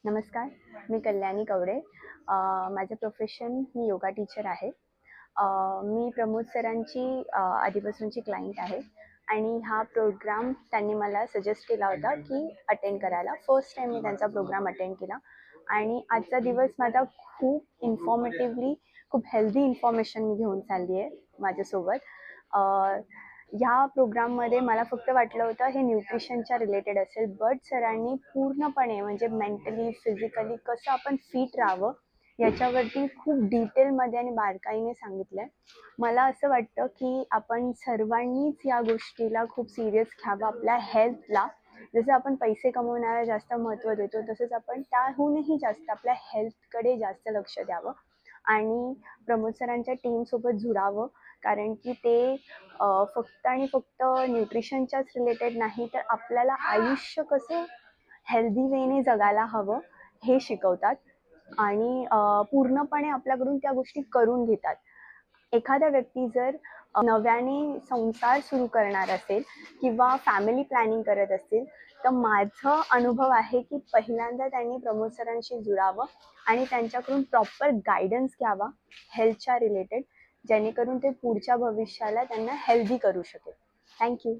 नमस्कार, मी कल्याणी कवडे. माझं प्रोफेशन मी योगा टीचर आहे. मी प्रमोद सरांची आधीपासूनची क्लायंट आहे आणि हा प्रोग्राम त्यांनी मला सजेस्ट केला होता की अटेंड करायला. फर्स्ट टाईम मी त्यांचा प्रोग्राम अटेंड केला आणि आजचा दिवस माझा खूप इन्फॉर्मेटिव्हली, खूप हेल्दी इन्फॉर्मेशन मी घेऊन चालली आहे माझ्यासोबत. ह्या प्रोग्राममध्ये मला फक्त वाटलं होतं हे न्यूट्रिशनच्या रिलेटेड असेल, बट सरांनी पूर्णपणे म्हणजे मेंटली, फिजिकली कसं आपण फिट राहावं याच्यावरती खूप डिटेलमध्ये आणि बारकाईने सांगितलं आहे. मला असं वाटतं की आपण सर्वांनीच या गोष्टीला खूप सिरियस घ्यावं, आपल्या हेल्थला. जसं आपण पैसे कमवण्याला जास्त महत्त्व देतो, तसंच आपण त्याहूनही जास्त आपल्या हेल्थकडे जास्त लक्ष द्यावं आणि प्रमोद सरांच्या टीमसोबत जुडावं. कारण की ते फक्त आणि फक्त न्यूट्रिशनच्याच रिलेटेड नाही, तर आपल्याला आयुष्य कसं हेल्दी वेने जगायला हवं हे शिकवतात आणि पूर्णपणे आपल्याकडून त्या गोष्टी करून घेतात. एखादा व्यक्ती जर नव्याने संसार सुरू करणार असेल किंवा फॅमिली प्लॅनिंग करत असेल, तर माझं अनुभव आहे की पहिल्यांदा त्यांनी प्रमोद सरांशी जुळावं आणि त्यांच्याकडून प्रॉपर गायडन्स घ्यावा हेल्थच्या रिलेटेड, जेणेकरून ते पुढच्या भविष्याला त्यांना हेल्दी करू शकेल. थँक्यू.